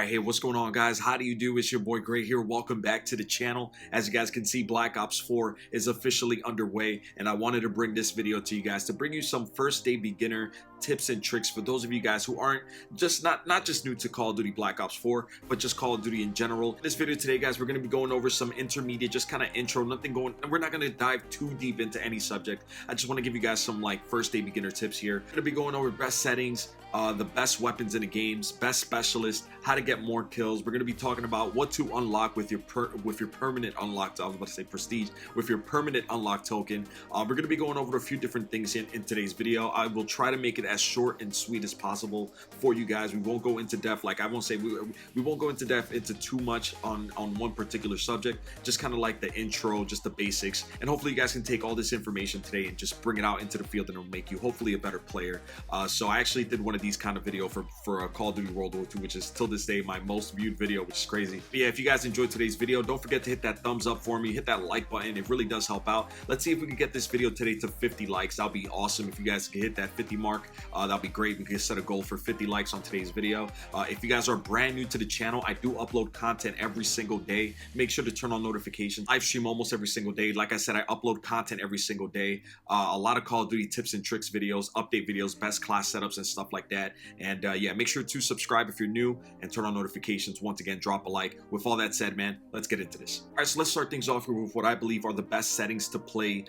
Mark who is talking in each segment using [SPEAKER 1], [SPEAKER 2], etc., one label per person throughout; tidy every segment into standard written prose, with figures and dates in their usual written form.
[SPEAKER 1] Alright, hey, what's going on, guys? How do you do? It's your boy Gray here. Welcome back to the channel. As you guys can see, Black Ops 4 is officially underway, and I wanted to bring this video to you guys to bring you some first day beginner tips and tricks for those of you guys who aren't just not just new to Call of Duty Black Ops 4, but just Call of Duty in general. In this video today, guys, we're going to be going over some intermediate, just kind of intro, nothing going, and we're not going to dive too deep into any subject. I just want to give you guys some like first day beginner tips here. We're going to be going over best settings, the best weapons in the games, best specialists, how to get more kills. We're going to be talking about what to unlock with your permanent unlocked, I was about to say prestige, with your permanent unlock token. We're going to be going over a few different things in today's video. I will try to make it as short and sweet as possible for you guys. We won't go into depth, like I won't say we won't go into depth into too much on one particular subject, just kind of like the intro, just the basics, and hopefully you guys can take all this information today and just bring it out into the field, and it'll make you hopefully a better player. So I actually did one of these kind of video for Call of Duty World War II, which is till this day my most viewed video, which is crazy. But yeah, if you guys enjoyed today's video, don't forget to hit that thumbs up for me, hit that like button. It really does help out. Let's see if we can get this video today to 50 likes. That'll be awesome. If you guys can hit that 50 mark, that'll be great. We can set a goal for 50 likes on today's video. If you guys are brand new to the channel, I do upload content every single day. Make sure to turn on notifications. Live stream almost every single day. Like I said, I upload content every single day. A lot of Call of Duty tips and tricks videos, update videos, best class setups and stuff like that. And yeah, make sure to subscribe if you're new and turn on notifications. Once again, drop a like. With all that said, man, let's get into this. All right, so let's start things off with what I believe are the best settings to play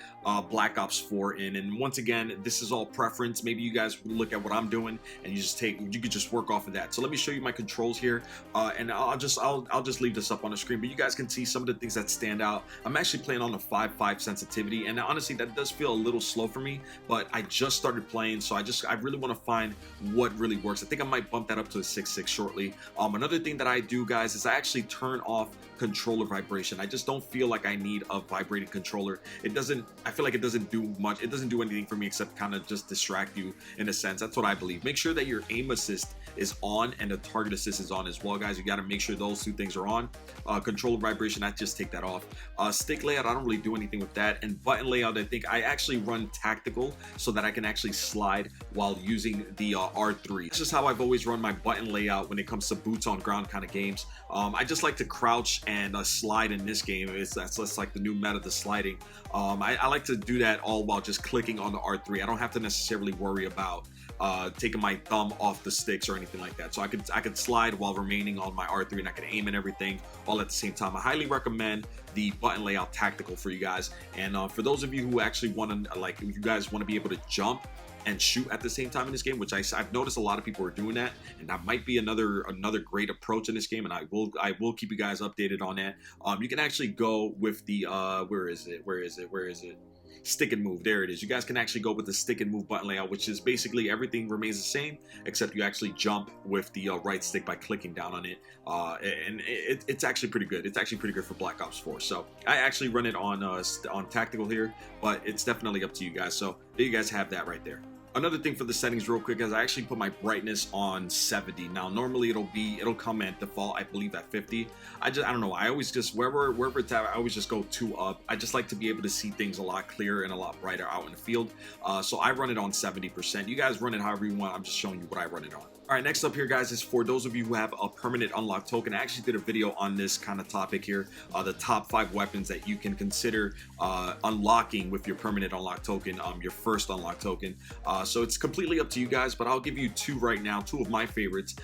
[SPEAKER 1] Black Ops 4 in. And once again, this is all preference. Maybe you guys look at what I'm doing and you could just work off of that. So let me show you my controls here, and I'll just leave this up on the screen, but you guys can see some of the things that stand out. I'm actually playing on the 5.5 sensitivity, and honestly that does feel a little slow for me, but I just started playing, so I really want to find what really works. I think I might bump that up to a 6.6 shortly. Another thing that I do, guys, is I actually turn off controller vibration. I just don't feel like I need a vibrating controller. I feel like it doesn't do much. It doesn't do anything for me except kind of just distract you in a sense. That's what I believe. Make sure that your aim assist is on and the target assist is on as well, guys. You got to make sure those two things are on. Controller vibration, I just take that off. Stick layout, I don't really do anything with that. And button layout, I think I actually run tactical so that I can actually slide while using the R3. It's just how I've always run my button layout when it comes to boots on ground kind of games. I just like to crouch and slide in this game. That's like the new meta, the sliding. I like to do that all while just clicking on the R3. I don't have to necessarily worry about taking my thumb off the sticks or anything like that. So I could slide while remaining on my R3, and I can aim and everything all at the same time. I highly recommend the button layout tactical for you guys. And for those of you who actually want to, like, if you guys want to be able to jump and shoot at the same time in this game, which I've noticed a lot of people are doing that, and that might be another great approach in this game, and I will keep you guys updated on that. You can actually go with the where is it? Stick and move. There it is. You guys can actually go with the stick and move button layout, which is basically everything remains the same except you actually jump with the right stick by clicking down on it, and it's actually pretty good. It's actually pretty good for Black Ops 4. So I actually run it on tactical here, but it's definitely up to you guys. So there you guys have that right there. Another thing for the settings real quick is I actually put my brightness on 70. Now normally it'll come at default, I believe, at 50. I don't know, I always just wherever it's at, I always just go 2 up. I just like to be able to see things a lot clearer and a lot brighter out in the field. So I run it on 70%. You guys run it however you want. I'm just showing you what I run it on. All right, next up here, guys, is for those of you who have a permanent unlock token. I actually did a video on this kind of topic here, the top 5 weapons that you can consider unlocking with your permanent unlock token, your first unlock token. So it's completely up to you guys, but I'll give you 2 right now, 2 of my favorites.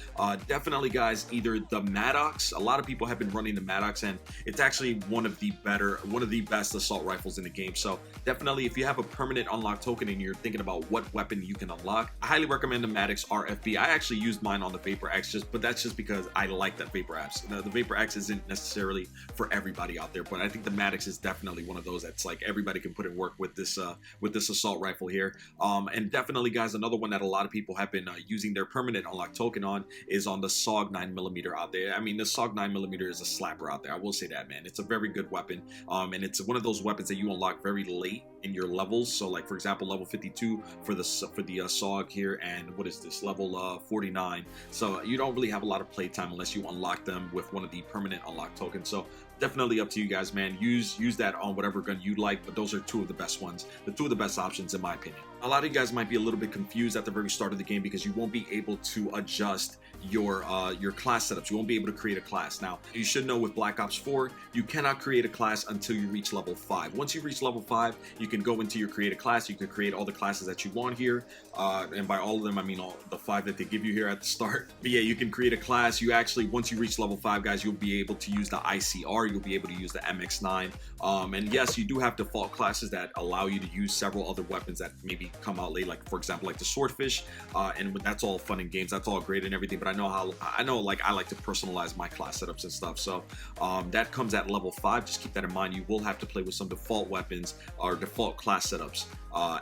[SPEAKER 1] Definitely, guys, either the Maddox. A lot of people have been running the Maddox, and it's actually one of the best assault rifles in the game. So definitely, if you have a permanent unlock token and you're thinking about what weapon you can unlock, I highly recommend the Maddox RFB. I actually used mine on the Vapor X, but that's just because I like that Vapor X. The Vapor X isn't necessarily for everybody out there, but I think the Maddox is definitely one of those that's like everybody can put in work with this assault rifle here. And definitely, guys, another one that a lot of people have been using their permanent unlock token on is on the SOG 9mm out there. I mean, the SOG 9mm is a slapper out there. I will say that, man. It's a very good weapon, and it's one of those weapons that you unlock very late in your levels. So, like, for example, level 52 for the SOG here, and what is this, level 49. So you don't really have a lot of playtime unless you unlock them with one of the permanent unlock tokens. So definitely up to you guys, man. Use that on whatever gun you like, but those are two of the best ones, the two of the best options in my opinion. A lot of you guys might be a little bit confused at the very start of the game because you won't be able to adjust your class setups. You won't be able to create a class. Now, you should know with Black Ops 4, you cannot create a class until you reach level 5. Once you reach level 5, you can go into your create a class. You can create all the classes that you want here, and by all of them, I mean all the 5 that they give you here at the start. But yeah, you can create a class. You actually, once you reach level 5, guys, you'll be able to use the ICR. You'll be able to use the MX9. And yes, you do have default classes that allow you to use several other weapons that maybe come out late, like for example, like the Swordfish, and that's all fun and games. That's all great and everything. But I know like I like to personalize my class setups and stuff. So that comes at level 5. Just keep that in mind. You will have to play with some default weapons or default class setups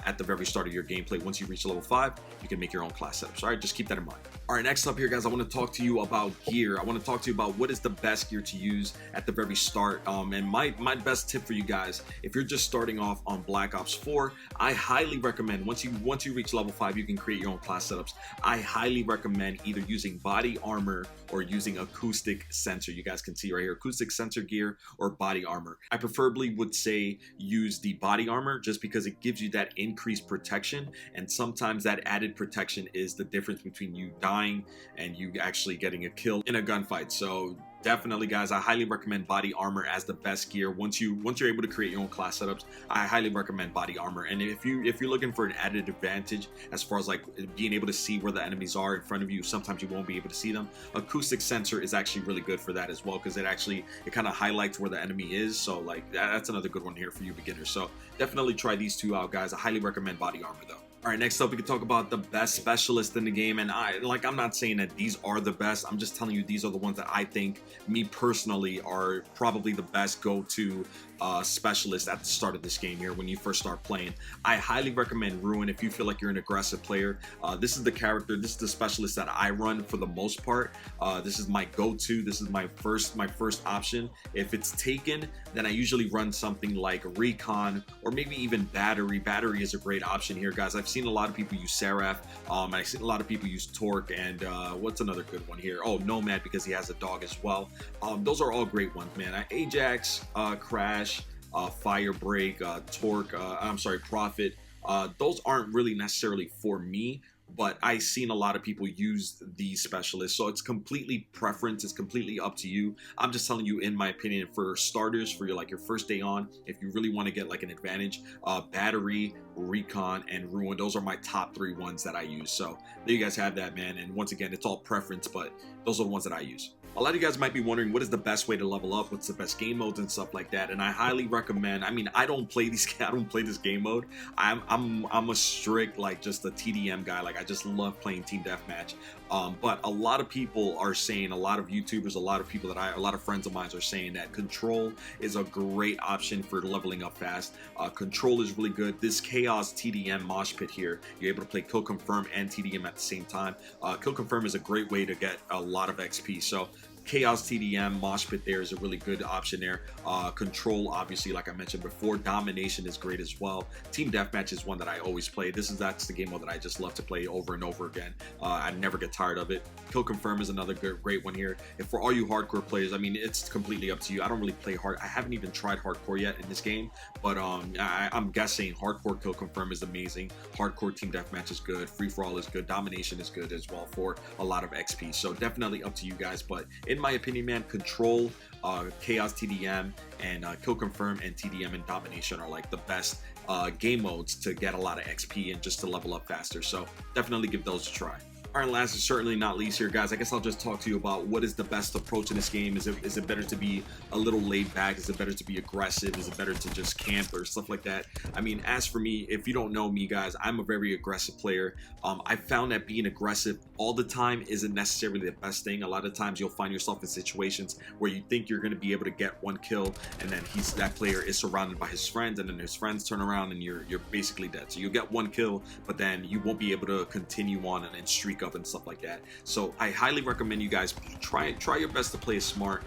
[SPEAKER 1] at the very start of your gameplay. Once you reach level 5, you can make your own class setups. All right, just keep that in mind. All right, next up here, guys, I want to talk to you about gear. I want to talk to you about what is the best gear to use at the very start. And my best tip for you guys, if you're just starting off on Black Ops 4, I highly recommend once you reach level 5, you can create your own class setups. I highly recommend either using body armor or using acoustic sensor. You guys can see right here, acoustic sensor gear or body armor. I preferably would say use the body armor just because it gives you that increased protection, and sometimes that added protection is the difference between you dying and you actually getting a kill in a gunfight. So definitely, guys, I highly recommend body armor as the best gear. Once you're able to create your own class setups, I highly recommend body armor. And if you're looking for an added advantage as far as like being able to see where the enemies are in front of you, sometimes you won't be able to see them. Acoustic sensor is actually really good for that as well, because it kind of highlights where the enemy is. So like that's another good one here for you beginners. So definitely try these two out, guys. I highly recommend body armor though. All right, next up, we can talk about the best specialists in the game. And I'm not saying that these are the best. I'm just telling you these are the ones that I think, me personally, are probably the best go-to specialist at the start of this game here when you first start playing. I highly recommend Ruin if you feel like you're an aggressive player. This is the specialist that I run for the most part. This is my go-to. This is my first option. If it's taken, then I usually run something like Recon or maybe even Battery. Battery is a great option here, guys. I've seen a lot of people use Seraph. I've seen a lot of people use Torque, and what's another good one here? Oh, Nomad, because he has a dog as well. Those are all great ones, man. Ajax, Crash, Firebreak, Torque, Prophet. Those aren't really necessarily for me, but I've seen a lot of people use these specialists. So it's completely preference. It's completely up to you. I'm just telling you, in my opinion, for starters, for your first day on, if you really want to get like an advantage, Battery, Recon, and Ruin, those are my top 3 ones that I use. So there you guys have that, man. And once again, it's all preference, but those are the ones that I use. A lot of you guys might be wondering, what is the best way to level up? What's the best game modes and stuff like that? And I highly recommend, I mean, I don't play this game mode. I'm a strict, like, just a TDM guy. Like, I just love playing team deathmatch. But a lot of people are saying, a lot of YouTubers, a lot of friends of mine are saying that Control is a great option for leveling up fast. Control is really good. This Chaos TDM mosh pit here, you're able to play Kill Confirm and TDM at the same time. Kill Confirm is a great way to get a lot of XP. So Chaos TDM mosh pit there is a really good option there. Control, obviously, like I mentioned before. Domination is great as well. Team Deathmatch is one that I always play. That's the game mode that I just love to play over and over again. I never get tired of it. Kill Confirm is another great one here. And for all you hardcore players, I mean, it's completely up to you. I don't really play hard. I haven't even tried hardcore yet in this game, but I'm guessing hardcore Kill Confirm is amazing. Hardcore Team Deathmatch is good. Free for all is good. Domination is good as well for a lot of XP. So definitely up to you guys, but in my opinion, man, Control, Chaos TDM, and Kill Confirm and TDM and Domination are like the best game modes to get a lot of XP and just to level up faster. So definitely give those a try. All right, last and certainly not least here, guys, I guess I'll just talk to you about what is the best approach in this game. Is it better to be a little laid back? Is it better to be aggressive? Is it better to just camp or stuff like that? I mean, as for me, if you don't know me, guys, I'm a very aggressive player. I found that being aggressive all the time isn't necessarily the best thing. A lot of times you'll find yourself in situations where you think you're going to be able to get one kill, and then that player is surrounded by his friends, and then his friends turn around and you're basically dead. So you'll get one kill, but then you won't be able to continue on and streak up and stuff like that. So I highly recommend you guys try your best to play it smart.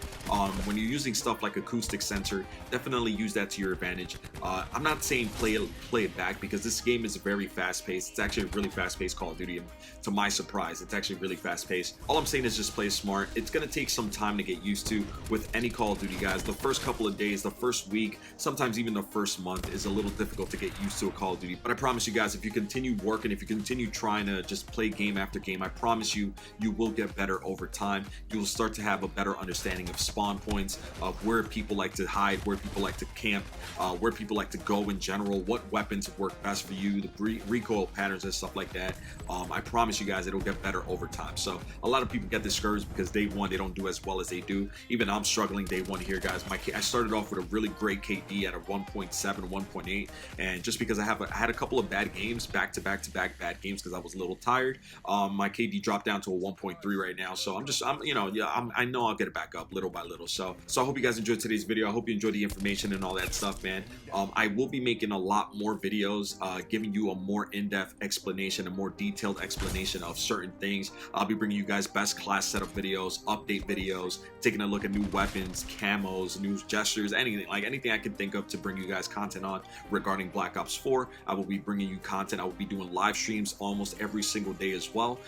[SPEAKER 1] When you're using stuff like acoustic sensor, definitely use that to your advantage. I'm not saying play it back, because this game is very fast paced. It's actually a really fast paced Call of Duty, and to my surprise, it's actually really fast paced. All I'm saying is just play smart. It's gonna take some time to get used to with any Call of Duty, guys. The first couple of days, the first week, sometimes even the first month is a little difficult to get used to a Call of Duty. But I promise you guys, if you continue working, if you continue trying to just play game after game, I promise you, you will get better over time. You will start to have a better understanding of spawn points, of where people like to hide, where people like to camp, where people like to go in general, what weapons work best for you, the recoil patterns and stuff like that. I promise you guys, it'll get better over time. So a lot of people get discouraged because day one they don't do as well as they do. Even I'm struggling day one here, guys. I started off with a really great KD at a 1.7, 1.8, and just because I had a couple of bad games, back to back bad games, because I was a little tired, my KD dropped down to a 1.3 right now. So I know I'll get it back up little by little. So I hope you guys enjoyed today's video. I hope you enjoyed the information and all that stuff, man. I will be making a lot more videos giving you a more in-depth explanation, a more detailed explanation of certain things. I'll be bringing you guys best class setup videos, update videos, taking a look at new weapons, camos, new gestures, anything I can think of to bring you guys content on regarding Black Ops 4. I will be bringing you content. I will be doing live streams almost every single day as well,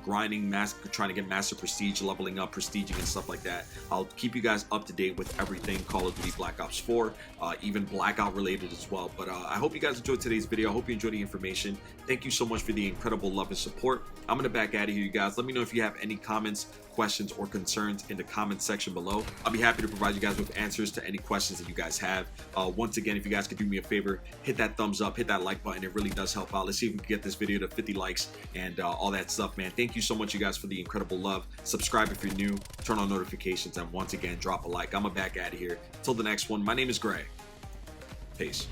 [SPEAKER 1] grinding, trying to get master prestige, leveling up, prestiging and stuff like that. I'll keep you guys up to date with everything Call of Duty Black Ops 4, even Blackout related as well. But I hope you guys enjoyed today's video. I hope you enjoyed the information. Thank you so much for the incredible love and support. I'm gonna back out of here, you guys. Let me know if you have any comments, questions, or concerns in the comment section below. I'll be happy to provide you guys with answers to any questions that you guys have. Once again, if you guys could do me a favor, hit that thumbs up, hit that like button. It really does help out. Let's see if we can get this video to 50 likes and all that stuff, man. Thank you so much, you guys, for the incredible love. Subscribe if you're new, turn on notifications, and once again, drop a like. I'm gonna back out of here. Till the next one, my name is Gray. Peace.